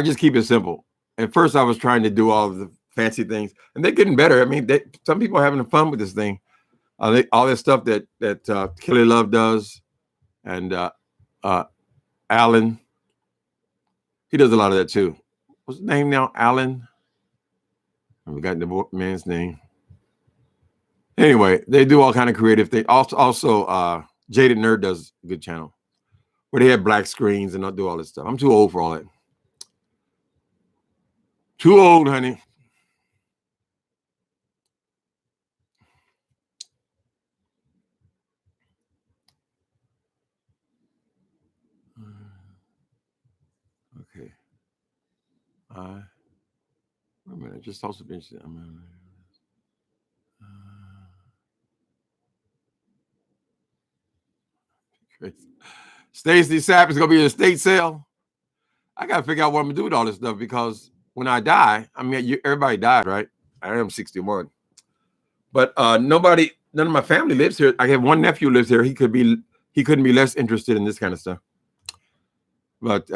[SPEAKER 1] just keep it simple. At first, I was trying to do all of the fancy things, and they're getting better. I mean, some people are having fun with this thing. All this stuff that Kelly Love does, and Alan, he does a lot of that too. What's his name now? Alan. I've forgotten the man's name. Anyway, they do all kind of creative things. Also, Jaded Nerd does a good channel where they have black screens and they'll do all this stuff. I'm too old for all that. Too old, honey. Okay. Wait a minute. Just also been. Stacey Sapp is gonna be in a state sale. I gotta figure out what I'm gonna do with all this stuff because when I die, I mean, everybody died, right? I am 61, but none of my family lives here. I have one nephew who lives here. He couldn't be less interested in this kind of stuff. But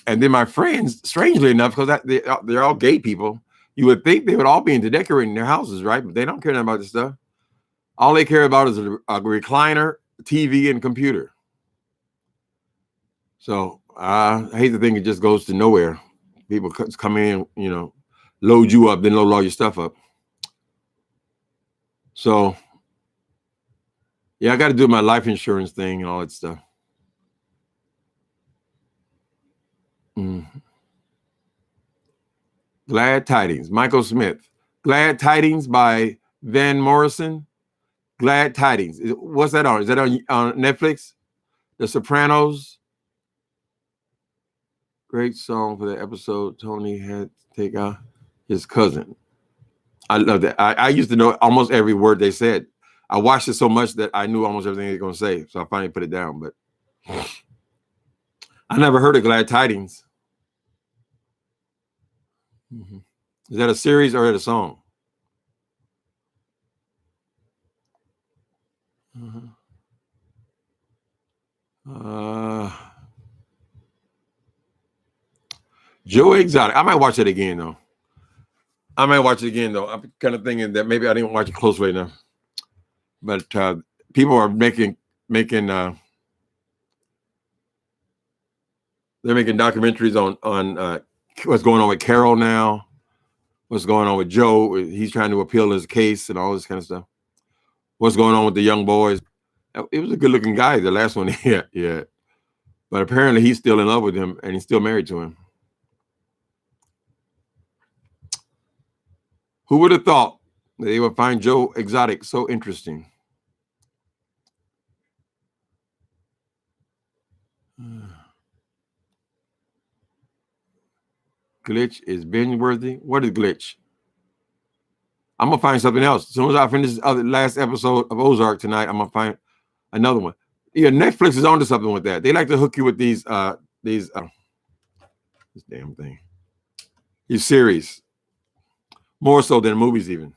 [SPEAKER 1] and then my friends, strangely enough, because they're all gay people, you would think they would all be into decorating their houses, right? But they don't care about this stuff. All they care about is a recliner, TV, and computer. So I hate to think it just goes to nowhere. People come in, load you up, then load all your stuff up. So yeah, I got to do my life insurance thing and all that stuff. Glad Tidings, Michael Smith. Glad Tidings by Van Morrison. Glad Tidings. What's that on? Is that on Netflix? The Sopranos. Great song for the episode. Tony had to take out his cousin. I love that. I used to know almost every word they said. I watched it so much that I knew almost everything they were going to say. So I finally put it down. But I never heard of Glad Tidings. Is that a series or is that a song? Joe Exotic. I might watch it again though. I'm kind of thinking that maybe I didn't watch it closely enough. But people are making they're making documentaries on what's going on with Carol now, what's going on with Joe. He's trying to appeal his case and all this kind of stuff. What's going on with the young boys? It was a good-looking guy, the last one. yeah. But apparently he's still in love with him and he's still married to him. Who would have thought that they would find Joe Exotic so interesting? Glitch is binge worthy. What is glitch? I'm gonna find something else. As soon as I finish this last episode of Ozark tonight, I'm gonna find another one. Yeah, Netflix is onto something with that. They like to hook you with these this damn thing. These series. More so than movies, even.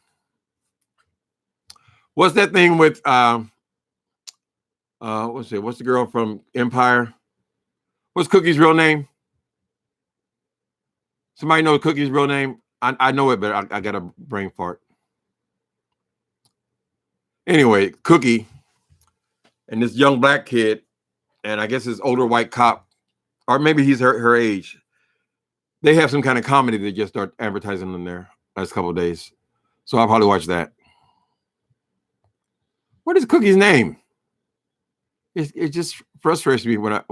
[SPEAKER 1] What's that thing with what's the girl from Empire? What's Cookie's real name? Somebody know Cookie's real name? I know it, but I got a brain fart. Anyway, Cookie and this young black kid, and I guess this older white cop, or maybe he's her age. They have some kind of comedy they just start advertising in there last couple of days. So I'll probably watch that. What is Cookie's name? It just frustrates me when I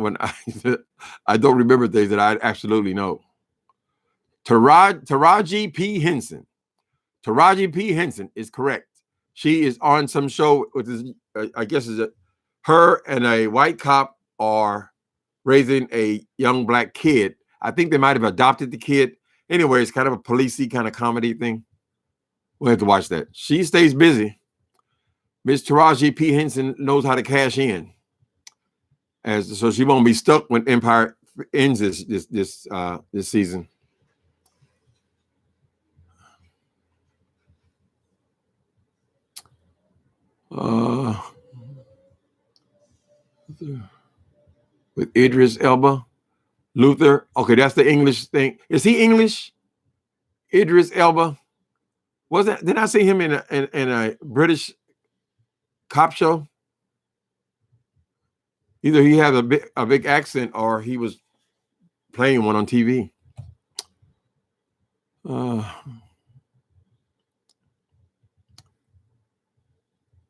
[SPEAKER 1] I don't remember things that I absolutely know. Taraji P. Henson. Taraji P. Henson is correct. She is on some show with this, I guess is her and a white cop are raising a young black kid. I think they might have adopted the kid. Anyway, it's kind of a policey kind of comedy thing. We'll have to watch that. She stays busy. Miss Taraji P. Henson knows how to cash in, so she won't be stuck when Empire ends this season. With Idris Elba, Luther. Okay, that's the English thing. Is he English? Idris Elba. Didn't I see him in a British cop show? Either he had a big accent or he was playing one on TV.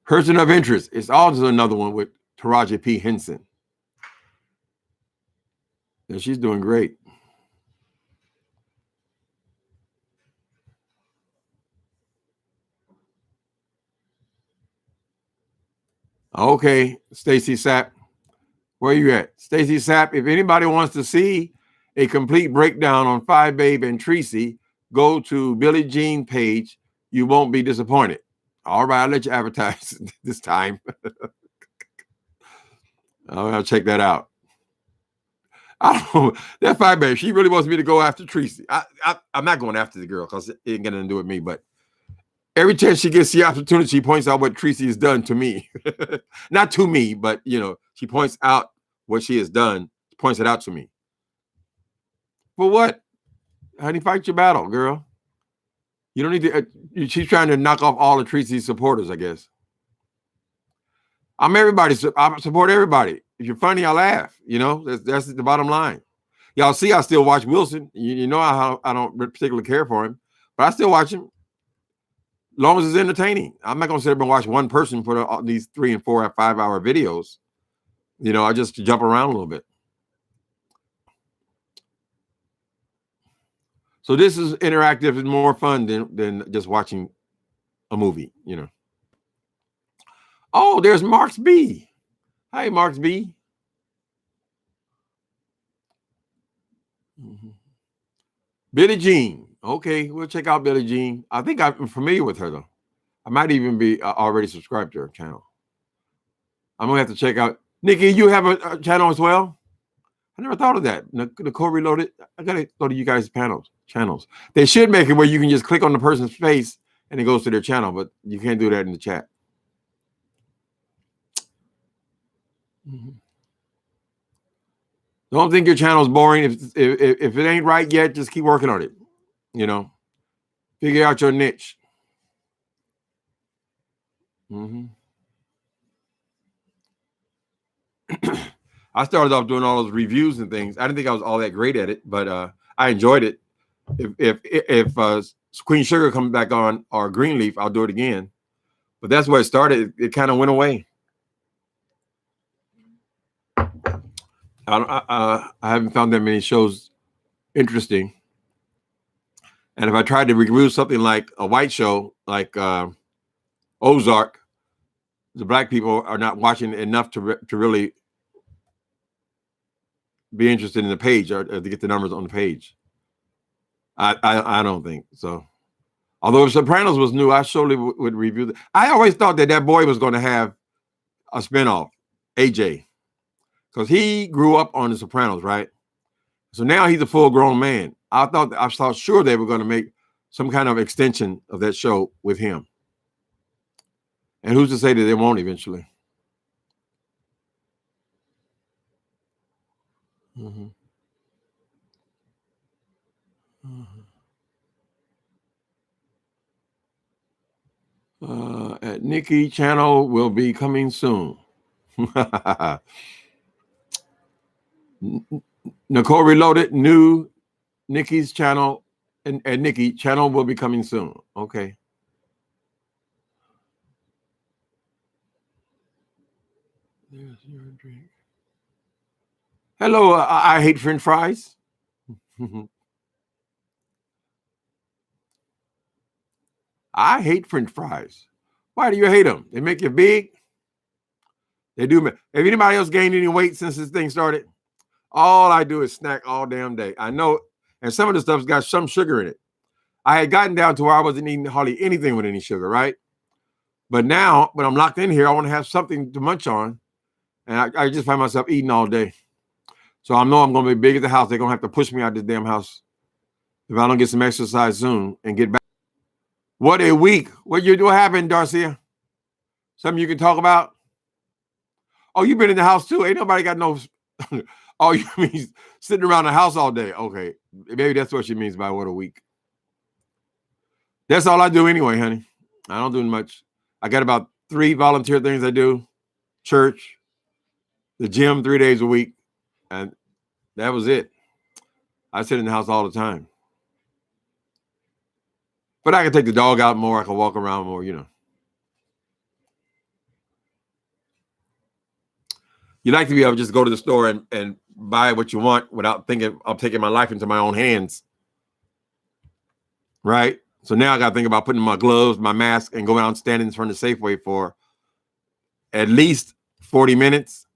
[SPEAKER 1] Person of Interest. It's also another one with Taraji P. Henson. And she's doing great. Okay, Stacey Sapp. Where you at? Stacey Sapp, if anybody wants to see a complete breakdown on Five Babe and Tracy, go to Billie Jean page. You won't be disappointed. All right, I'll let you advertise this time. I'll check that out. I don't know. That Five Babe, she really wants me to go after Tracy. I'm not going after the girl because it ain't got nothing to do with me, but every chance she gets the opportunity, she points out what Tracy has done to me. Not to me, but, she points out what she has done, points it out to me. For what? Honey, fight your battle, girl. You don't need to. She's trying to knock off all of Tracy's supporters, I guess. I support everybody. If you're funny, I laugh. That's the bottom line. Y'all see, I still watch Wilson. You know how I don't particularly care for him, but I still watch him. Long as it's entertaining. I'm not going to sit up and watch one person for these 3 and 4 or 5 hour videos. I just jump around a little bit. So this is interactive and more fun than just watching a movie, Oh, there's Marks B. Hi, Marks B. Billie Jean. Okay, we'll check out Billie Jean. I think I'm familiar with her, though. I might even be already subscribed to her channel. I'm going to have to check out. Nikki, you have a channel as well? I never thought of that. Nicole Reloaded. I got to go to you guys' channels. They should make it where you can just click on the person's face and it goes to their channel, but you can't do that in the chat. Don't think your channel is boring. If it ain't right yet, just keep working on it. Figure out your niche. I started off doing all those reviews and things. I didn't think I was all that great at it, but I enjoyed it. If Queen Sugar comes back on or Greenleaf, I'll do it again. But that's where it started. It kind of went away. I haven't found that many shows interesting. And if I tried to review something like a white show, like Ozark, the black people are not watching enough to really be interested in the page or to get the numbers on the page. I don't think so. Although if Sopranos was new, I surely would review. I always thought that boy was going to have a spinoff, AJ, because he grew up on the Sopranos, right? So now he's a full-grown man. I thought sure they were going to make some kind of extension of that show with him. And who's to say that they won't eventually? At Nikki channel will be coming soon. Nicole Reloaded, new Nikki's channel and Nikki channel will be coming soon. Okay. Hello, I hate French fries. I hate French fries. Why do you hate them? They make you big. They do. Have anybody else gained any weight since this thing started? All I do is snack all damn day. I know, and some of the stuff's got some sugar in it. I had gotten down to where I wasn't eating hardly anything with any sugar, right? But now, when I'm locked in here, I want to have something to munch on, and I just find myself eating all day. So I know I'm going to be big at the house. They're going to have to push me out this damn house if I don't get some exercise soon and get back. What a week. What happened, Darcia? Something you can talk about? Oh, you've been in the house too. Ain't nobody got no... Oh, you mean sitting around the house all day? Okay. Maybe that's what she means by what a week. That's all I do anyway, honey. I don't do much. I got about 3 volunteer things I do. Church, the gym 3 days a week. And that was it. I sit in the house all the time. But I can take the dog out more. I can walk around more, you know. You like to be able to just go to the store and buy what you want without thinking of taking my life into my own hands. Right? So now I got to think about putting my gloves, my mask, and going out and standing in front of Safeway for at least 40 minutes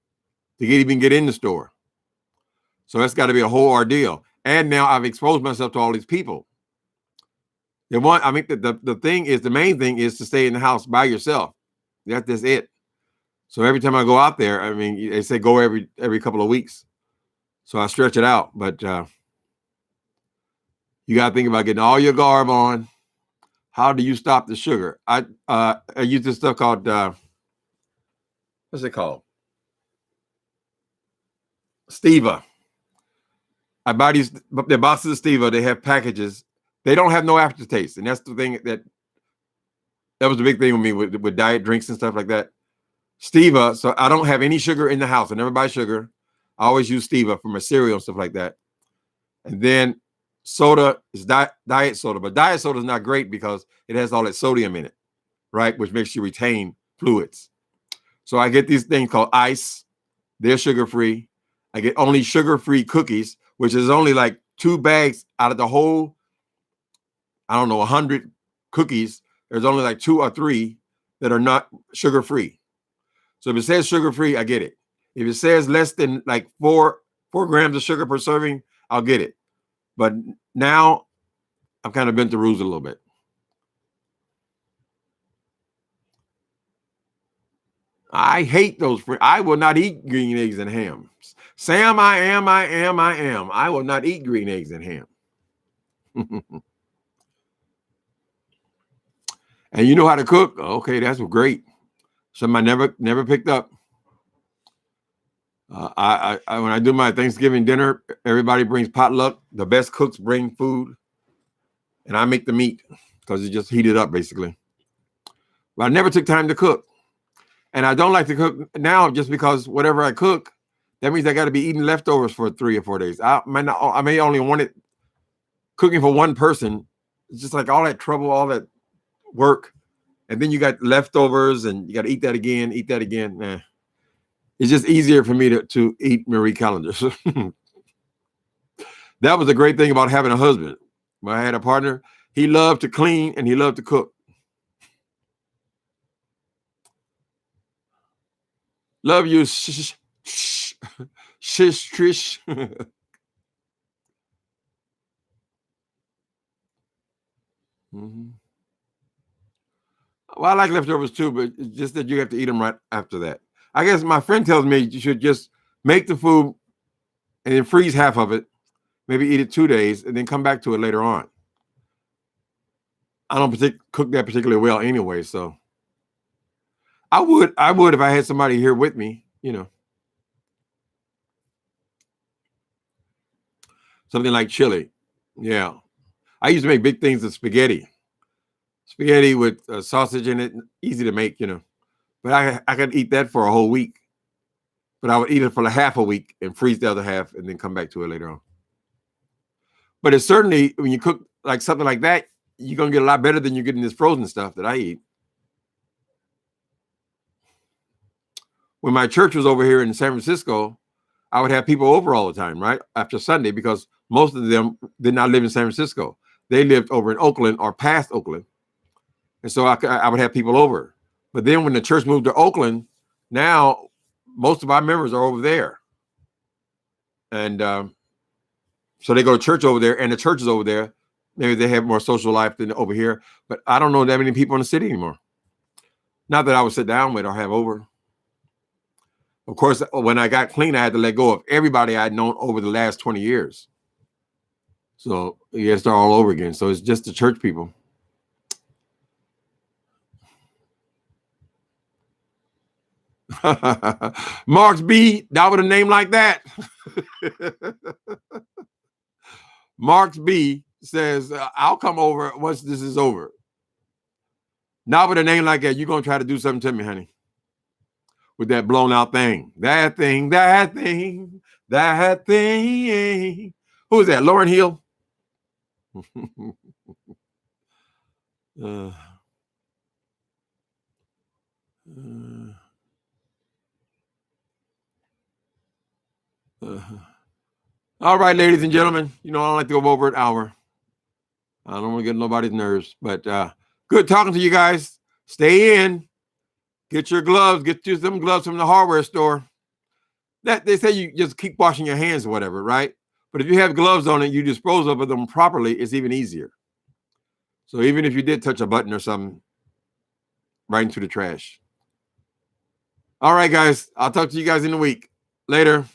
[SPEAKER 1] to even get in the store. So that's got to be a whole ordeal. And now I've exposed myself to all these people. The main thing is to stay in the house by yourself. That's it. So every time I go out there, I mean, they say go every couple of weeks. So I stretch it out. But you got to think about getting all your garb on. How do you stop the sugar? I use this stuff called, what's it called? Steva. I buy the boxes of Steva. They have packages. They don't have no aftertaste. And that's the thing that was the big thing with me with diet drinks and stuff like that. Steva, so I don't have any sugar in the house. I never buy sugar. I always use Steva for my cereal and stuff like that. And then soda is diet soda, but diet soda is not great because it has all that sodium in it, right? Which makes you retain fluids. So I get these things called ice. They're sugar-free. I get only sugar-free cookies, which is only like 2 bags out of the whole, 100 cookies. There's only like 2 or 3 that are not sugar-free. So if it says sugar-free, I get it. If it says less than like 4 grams of sugar per serving, I'll get it. But now I've kind of bent the rules a little bit. I hate those. I will not eat green eggs and ham. Sam, I am. I will not eat green eggs and ham. And you know how to cook? Okay, that's great. Something I never picked up. I when I do my Thanksgiving dinner, everybody brings potluck. The best cooks bring food, and I make the meat because it's just heated up basically. But I never took time to cook, and I don't like to cook now just because whatever I cook, that means I got to be eating leftovers for 3 or 4 days. I may only want it cooking for one person. It's just like all that trouble, all that work. And then you got leftovers and you got to eat that again. Nah. It's just easier for me to eat Marie Callender's. That was the great thing about having a husband. When I had a partner, he loved to clean and he loved to cook. Love you, shish, Trish. Mm-hmm. Well, I like leftovers too, but it's just that you have to eat them right after that. I guess my friend tells me you should just make the food and then freeze half of it, maybe eat it 2 days, and then come back to it later on. I don't cook that particularly well anyway, so I would if I had somebody here with me, something like chili. Yeah, I used to make big things of spaghetti with sausage in it, easy to make, But I could eat that for a whole week. But I would eat it for half a week and freeze the other half and then come back to it later on. But it's certainly, when you cook like something like that, you're going to get a lot better than you're getting this frozen stuff that I eat. when my church was over here in San Francisco, I would have people over all the time, right? After Sunday, because most of them did not live in San Francisco. They lived over in Oakland or past Oakland. And so I would have people over. But then when the church moved to Oakland, now most of our members are over there. And so they go to church over there, and the church is over there. Maybe they have more social life than over here. But I don't know that many people in the city anymore. Not that I would sit down with or have over. Of course, when I got clean, I had to let go of everybody I'd known over the last 20 years. So you got to start all over again. So it's just the church people. Marks B, that with a name like that. Marks B says, I'll come over once this is over. Not with a name like that, you're going to try to do something to me, honey. With that blown out thing. That thing. Who is that? Lauryn Hill? All right, ladies and gentlemen, you know, I don't like to go over an hour. I don't want to get nobody's nerves, but good talking to you guys. Stay in. Get your gloves. Get you some gloves from the hardware store. That they say you just keep washing your hands or whatever, right? But if you have gloves on and you dispose of them properly, it's even easier. So even if you did touch a button or something, right into the trash. All right, guys. I'll talk to you guys in a week. Later.